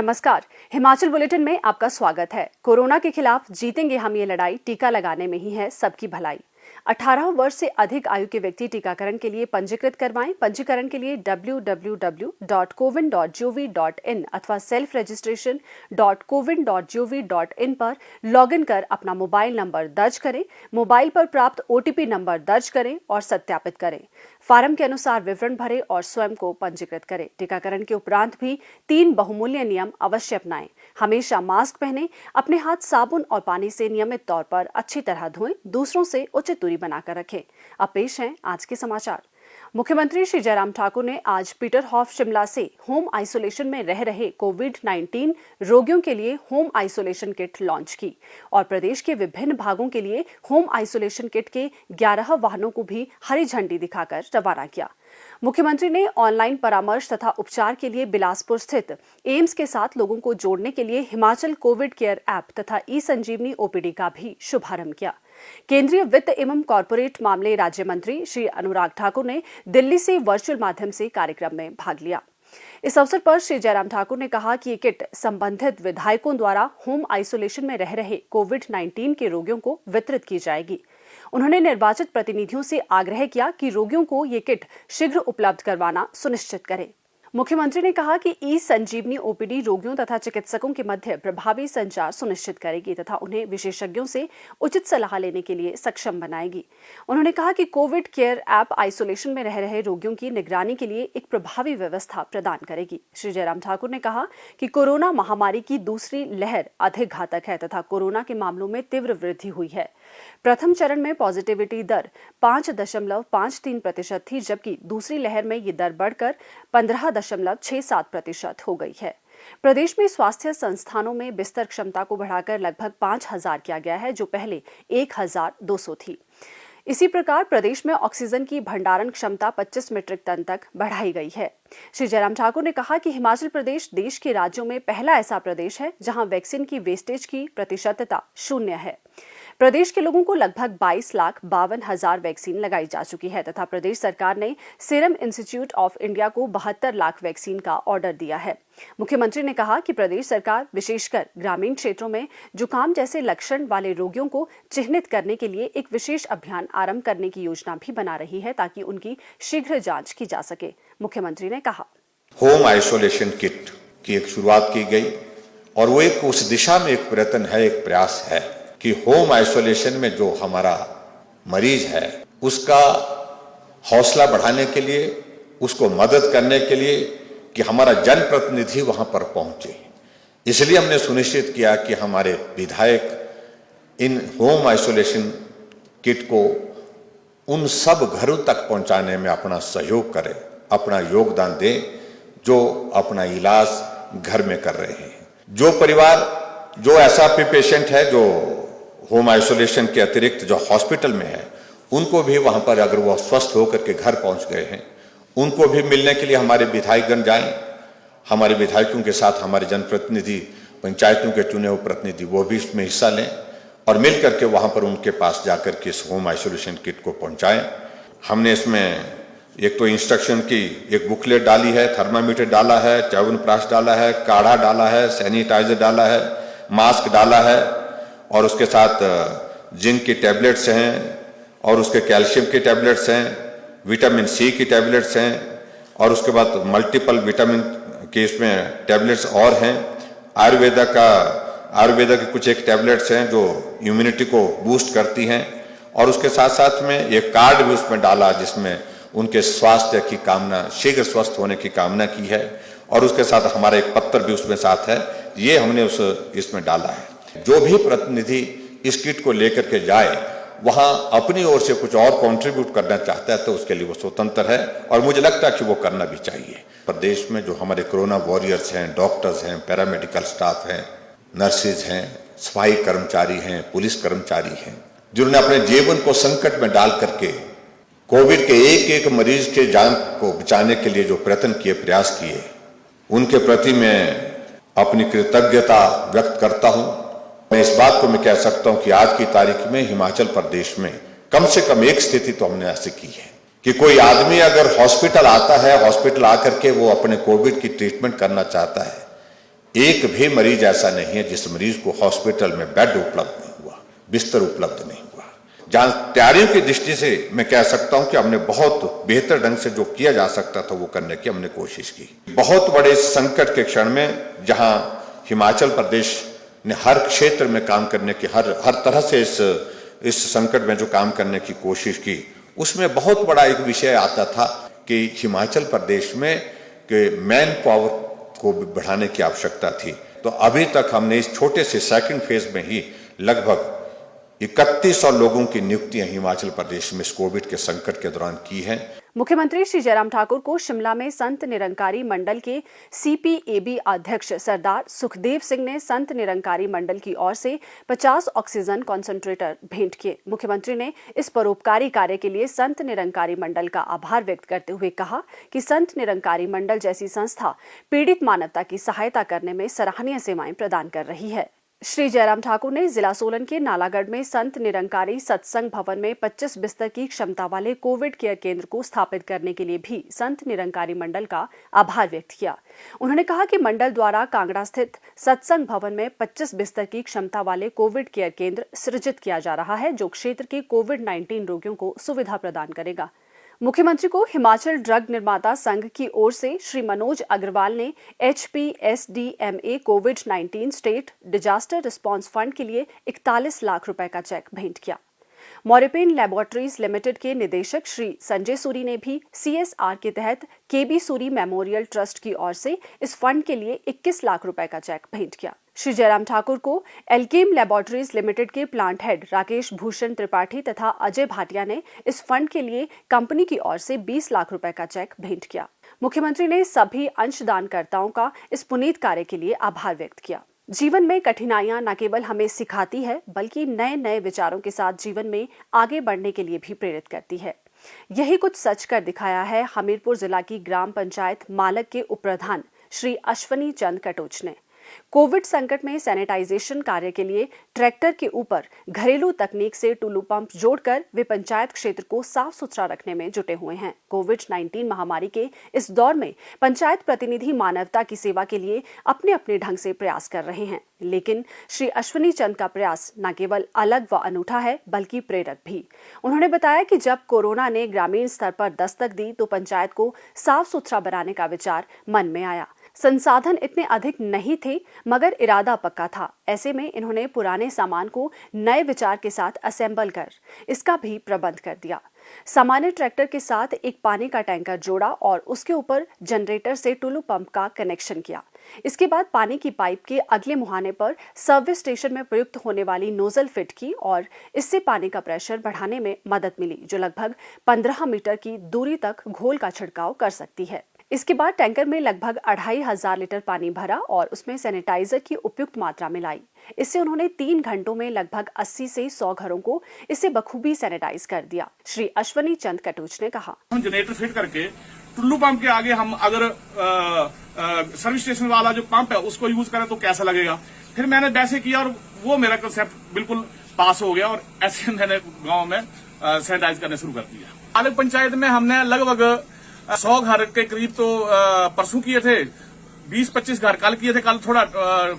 नमस्कार, हिमाचल बुलेटिन में आपका स्वागत है। कोरोना के खिलाफ जीतेंगे हम ये लड़ाई, टीका लगाने में ही है सबकी भलाई। 18 वर्ष से अधिक आयु के व्यक्ति टीकाकरण के लिए पंजीकृत करवाएं। पंजीकरण के लिए www.cowin.gov.in अथवा selfregistration.cowin.gov.in पर लॉगिन कर अपना मोबाइल नंबर दर्ज करें, मोबाइल पर प्राप्त OTP नंबर दर्ज करें और सत्यापित करें। फार्म के अनुसार विवरण भरें और स्वयं को पंजीकृत करें। टीकाकरण के उपरांत भी 3 बहुमूल्य नियम अवश्य अपनाएं। हमेशा मास्क पहनें, अपने हाथ साबुन और पानी से नियमित तौर पर अच्छी तरह धोएं, दूसरों से उचित दूरी बनाकर रखें। अब पेश हैं आज के समाचार। मुख्यमंत्री श्री जयराम ठाकुर ने आज पीटरहॉफ शिमला से होम आइसोलेशन में रह रहे कोविड-19 रोगियों के लिए होम आइसोलेशन किट लॉन्च की और प्रदेश के विभिन्न भागों के लिए होम आइसोलेशन किट के 11 वाहनों को भी हरी झंडी दिखाकर रवाना किया। मुख्यमंत्री ने ऑनलाइन परामर्श तथा उपचार के लिए बिलासपुर स्थित एम्स के साथ लोगों को जोड़ने के लिए हिमाचल कोविड केयर ऐप तथा ई-संजीवनी OPD का भी शुभारंभ किया। केंद्रीय वित्त एवं कॉर्पोरेट मामले राज्य मंत्री श्री अनुराग ठाकुर ने दिल्ली से वर्चुअल माध्यम से कार्यक्रम में भाग लिया। इस अवसर पर श्री जयराम ठाकुर ने कहा कि ये किट संबंधित विधायकों द्वारा होम आइसोलेशन में रह रहे कोविड-19 के रोगियों को वितरित की जाएगी। उन्होंने निर्वाचित प्रतिनिधियों से आग्रह किया कि रोगियों को ये किट शीघ्र उपलब्ध करवाना सुनिश्चित करें। मुख्यमंत्री ने कहा कि ई-संजीवनी OPD रोगियों तथा चिकित्सकों के मध्य प्रभावी संचार सुनिश्चित करेगी तथा उन्हें विशेषज्ञों से उचित सलाह लेने के लिए सक्षम बनाएगी। उन्होंने कहा कि कोविड केयर ऐप आइसोलेशन में रह रहे रोगियों की निगरानी के लिए एक प्रभावी व्यवस्था प्रदान करेगी। श्री जयराम ठाकुर ने कहा कि कोरोना महामारी की दूसरी लहर अधिक घातक है तथा कोरोना के मामलों में तीव्र वृद्धि हुई है। प्रथम चरण में पॉजिटिविटी दर 5.53% थी, जबकि दूसरी लहर में ये दर बढ़कर 15.67% हो गई है। प्रदेश में स्वास्थ्य संस्थानों में बिस्तर क्षमता को बढ़ाकर लगभग 5,000 किया गया है, जो पहले 1,200 थी। इसी प्रकार प्रदेश में ऑक्सीजन की भंडारण क्षमता 25 मीट्रिक टन तक बढ़ाई गई है। श्री जयराम ठाकुर ने कहा कि हिमाचल प्रदेश देश के राज्यों में पहला ऐसा प्रदेश है जहां वैक्सीन की वेस्टेज की प्रतिशतता 0 है। प्रदेश के लोगों को लगभग 22,52,000 वैक्सीन लगाई जा चुकी है तथा प्रदेश सरकार ने सीरम इंस्टीट्यूट ऑफ इंडिया को 72 लाख वैक्सीन का ऑर्डर दिया है। मुख्यमंत्री ने कहा कि प्रदेश सरकार विशेषकर ग्रामीण क्षेत्रों में जुकाम जैसे लक्षण वाले रोगियों को चिन्हित करने के लिए एक विशेष अभियान आरंभ करने की योजना भी बना रही है ताकि उनकी शीघ्र जांच की जा सके। मुख्यमंत्री ने कहा, होम आइसोलेशन किट की एक शुरुआत की गई और वो एक उस दिशा में एक प्रयत्न है, एक प्रयास है कि होम आइसोलेशन में जो हमारा मरीज है उसका हौसला बढ़ाने के लिए, उसको मदद करने के लिए कि हमारा जनप्रतिनिधि वहां पर पहुंचे। इसलिए हमने सुनिश्चित किया कि हमारे विधायक इन होम आइसोलेशन किट को उन सब घरों तक पहुंचाने में अपना सहयोग करें, अपना योगदान दें जो अपना इलाज घर में कर रहे हैं। जो परिवार, जो ऐसा भी पेशेंट है जो होम आइसोलेशन के अतिरिक्त जो हॉस्पिटल में है, उनको भी वहां पर अगर वो स्वस्थ होकर के घर पहुंच गए हैं, उनको भी मिलने के लिए हमारे विधायकगण जाएं। हमारे विधायकों के साथ हमारे जनप्रतिनिधि, पंचायतों के चुने हुए प्रतिनिधि, वो भी इसमें हिस्सा लें और मिल करके वहां पर उनके पास जाकर के इस होम आइसोलेशन किट को पहुंचाएं। हमने इसमें एक तो इंस्ट्रक्शन की एक बुकलेट डाली है, थर्मामीटर डाला है, च्यवनप्राश डाला है, काढ़ा डाला है, सैनिटाइजर डाला है, मास्क डाला है और उसके साथ जिंक की टैबलेट्स हैं और उसके कैल्शियम की टैबलेट्स हैं, विटामिन C की टैबलेट्स हैं और उसके बाद मल्टीपल विटामिन के इसमें टैबलेट्स और हैं। आयुर्वेदा की कुछ एक टैबलेट्स हैं जो इम्यूनिटी को बूस्ट करती हैं और उसके साथ साथ में एक कार्ड भी उसमें डाला जिसमें उनके स्वास्थ्य की कामना, शीघ्र स्वस्थ होने की कामना की है और उसके साथ हमारा एक पत्र भी उसमें साथ है, ये हमने इसमें डाला है। जो भी प्रतिनिधि इस किट को लेकर के जाए वहां अपनी ओर से कुछ और कंट्रीब्यूट करना चाहता है तो उसके लिए वो स्वतंत्र है और मुझे लगता है कि वो करना भी चाहिए। प्रदेश में जो हमारे कोरोना वॉरियर्स हैं, डॉक्टर्स हैं, पैरामेडिकल स्टाफ हैं, नर्सेज हैं, सफाई कर्मचारी हैं, पुलिस कर्मचारी हैं, जिन्होंने अपने जीवन को संकट में डाल करके कोविड के एक एक मरीज के जान को बचाने के लिए जो प्रयत्न किए, प्रयास किए, उनके प्रति मैं अपनी कृतज्ञता व्यक्त करता हूं। मैं इस बात को मैं कह सकता हूं कि आज की तारीख में हिमाचल प्रदेश में कम से कम एक स्थिति तो हमने ऐसी की है कि कोई आदमी अगर हॉस्पिटल आता है, हॉस्पिटल आकर के वो अपने कोविड की ट्रीटमेंट करना चाहता है, एक भी मरीज ऐसा नहीं है जिस मरीज को हॉस्पिटल में बेड उपलब्ध नहीं हुआ, बिस्तर उपलब्ध नहीं हुआ। जहां तैयारियों की दृष्टि से मैं कह सकता हूं कि हमने बहुत बेहतर ढंग से जो किया जा सकता था वो करने की हमने कोशिश की। बहुत बड़े संकट के क्षण में जहां हिमाचल प्रदेश ने हर क्षेत्र में काम करने की हर तरह से इस संकट में जो काम करने की कोशिश की, उसमें बहुत बड़ा एक विषय आता था कि हिमाचल प्रदेश में के मैन पावर को बढ़ाने की आवश्यकता थी। तो अभी तक हमने इस छोटे से सेकंड फेज में ही लगभग 3100 लोगों की नियुक्तियां हिमाचल प्रदेश में इस कोविड के संकट के दौरान की हैं। मुख्यमंत्री श्री जयराम ठाकुर को शिमला में संत निरंकारी मंडल के CPAB अध्यक्ष सरदार सुखदेव सिंह ने संत निरंकारी मंडल की ओर से 50 ऑक्सीजन कॉन्सेंट्रेटर भेंट किए। मुख्यमंत्री ने इस परोपकारी कार्य के लिए संत निरंकारी मंडल का आभार व्यक्त करते हुए कहा कि संत निरंकारी मंडल जैसी संस्था पीड़ित मानवता की सहायता करने में सराहनीय सेवाएं प्रदान कर रही है। श्री जयराम ठाकुर ने जिला सोलन के नालागढ़ में संत निरंकारी सत्संग भवन में 25 बिस्तर की क्षमता वाले कोविड केयर केंद्र को स्थापित करने के लिए भी संत निरंकारी मंडल का आभार व्यक्त किया। उन्होंने कहा कि मंडल द्वारा कांगड़ा स्थित सत्संग भवन में 25 बिस्तर की क्षमता वाले कोविड केयर केंद्र सृजित किया जा रहा है, जो क्षेत्र के कोविड-19 रोगियों को सुविधा प्रदान करेगा। मुख्यमंत्री को हिमाचल ड्रग निर्माता संघ की ओर से श्री मनोज अग्रवाल ने HPSDMA कोविड-19 स्टेट डिजास्टर रिस्पांस फंड के लिए 41 लाख रुपए का चेक भेंट किया। मॉरिपेन लैबोरेटरीज लिमिटेड के निदेशक श्री संजय सूरी ने भी CSR के तहत KB सूरी मेमोरियल ट्रस्ट की ओर से इस फंड के लिए 21 लाख रुपए का चेक भेंट किया। श्री जयराम ठाकुर को एल्केम लैबोरेटरीज लिमिटेड के प्लांट हेड राकेश भूषण त्रिपाठी तथा अजय भाटिया ने इस फंड के लिए कंपनी की ओर से 20 लाख रुपए का चेक भेंट किया। मुख्यमंत्री ने सभी अंशदानकर्ताओं का इस पुनीत कार्य के लिए आभार व्यक्त किया। जीवन में कठिनाइयां न केवल हमें सिखाती है, बल्कि नए नए विचारों के साथ जीवन में आगे बढ़ने के लिए भी प्रेरित करती है। यही कुछ सच कर दिखाया है हमीरपुर जिला की ग्राम पंचायत मालक के उपप्रधान श्री अश्वनी चंद कटोच ने। कोविड संकट में सैनिटाइजेशन कार्य के लिए ट्रैक्टर के ऊपर घरेलू तकनीक से टुल्लू पंप जोड़कर वे पंचायत क्षेत्र को साफ सुथरा रखने में जुटे हुए हैं। कोविड-19 महामारी के इस दौर में पंचायत प्रतिनिधि मानवता की सेवा के लिए अपने अपने ढंग से प्रयास कर रहे हैं, लेकिन श्री अश्वनी चंद का प्रयास न केवल अलग व अनूठा है, बल्कि प्रेरक भी। उन्होंने बताया कि जब कोरोना ने ग्रामीण स्तर पर दस्तक दी तो पंचायत को साफ सुथरा बनाने का विचार मन में आया। संसाधन इतने अधिक नहीं थे, मगर इरादा पक्का था। ऐसे में इन्होंने पुराने सामान को नए विचार के साथ असेंबल कर इसका भी प्रबंध कर दिया। सामान्य ट्रैक्टर के साथ एक पानी का टैंकर जोड़ा और उसके ऊपर जनरेटर से टुल्लू पंप का कनेक्शन किया। इसके बाद पानी की पाइप के अगले मुहाने पर सर्विस स्टेशन में प्रयुक्त होने वाली नोजल फिट की और इससे पानी का प्रेशर बढ़ाने में मदद मिली, जो लगभग 15 मीटर की दूरी तक घोल का छिड़काव कर सकती है। इसके बाद टैंकर में लगभग 2500 लीटर पानी भरा और उसमें सैनिटाइजर की उपयुक्त मात्रा मिलाई। इससे उन्होंने 3 घंटों में लगभग 80 से 100 घरों को इससे बखूबी सैनिटाइज कर दिया। श्री अश्वनी चंद कटोच ने कहा, हम जनरेटर फिट करके टुल्लू पंप के आगे हम अगर सर्विस स्टेशन वाला जो पंप है उसको यूज करें तो कैसा लगेगा। फिर मैंने वैसे किया और वो मेरा कंसेप्ट बिल्कुल पास हो गया और ऐसे मैंने गाँव में सैनिटाइज करने शुरू कर दिया। अलग पंचायत में हमने लगभग 100 घर के करीब तो परसों किए थे, 20-25 घर कल किए थे। कल थोड़ा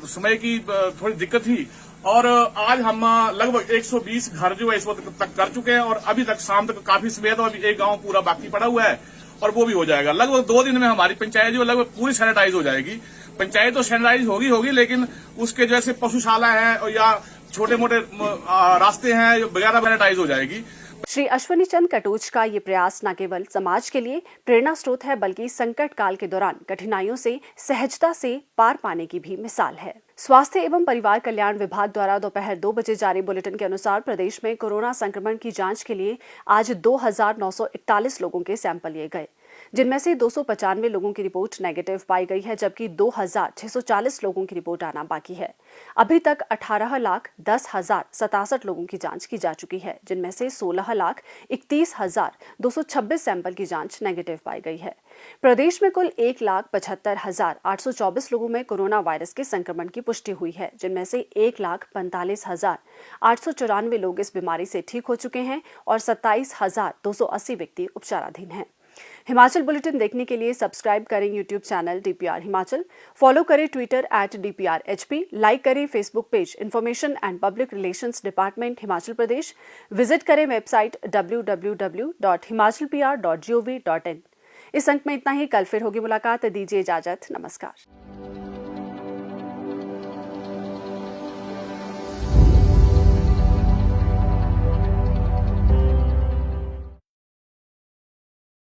समय की थोड़ी दिक्कत थी और आज हम लगभग 120 घर जो है इस वक्त तक कर चुके हैं और अभी तक शाम तक काफी समय तो अभी एक गांव पूरा बाकी पड़ा हुआ है और वो भी हो जाएगा। लगभग 2 दिन में हमारी पंचायत जो लगभग पूरी सैनिटाइज हो जाएगी। पंचायत तो सैनिटाइज होगी लेकिन उसके जैसे पशुशाला है या छोटे मोटे रास्ते हैं वगैरह सैनिटाइज हो जाएगी। श्री अश्वनी चंद कटोच का ये प्रयास न केवल समाज के लिए प्रेरणा स्रोत है, बल्कि संकट काल के दौरान कठिनाइयों से सहजता से पार पाने की भी मिसाल है। स्वास्थ्य एवं परिवार कल्याण विभाग द्वारा दोपहर 2 बजे जारी बुलेटिन के अनुसार प्रदेश में कोरोना संक्रमण की जांच के लिए आज 2941 लोगों के सैंपल लिए गए, जिनमें से 295 लोगों की रिपोर्ट नेगेटिव पाई गई है, जबकि 2640 लोगों की रिपोर्ट आना बाकी है। अभी तक 18,10,067 लोगों की जांच की जा चुकी है, जिनमें से 16,31,226 सैंपल की जांच नेगेटिव पाई गई है। प्रदेश में कुल 1,75,824 लोगों में कोरोना वायरस के संक्रमण की पुष्टि हुई है, जिनमें से 1,45,894 लोग इस बीमारी से ठीक हो चुके हैं और 27,280 व्यक्ति उपचाराधीन हैं। हिमाचल बुलेटिन देखने के लिए सब्सक्राइब करें YouTube channel DPR Himachal, follow करें ट्विटर @DPRHP, लाइक करें Facebook page information and public relations department Himachal Pradesh, visit करें वेबसाइट www.himachalpr.gov.in। इस अंक में इतना ही। कल फिर होगी मुलाकात, दीजिए इजाजत, नमस्कार।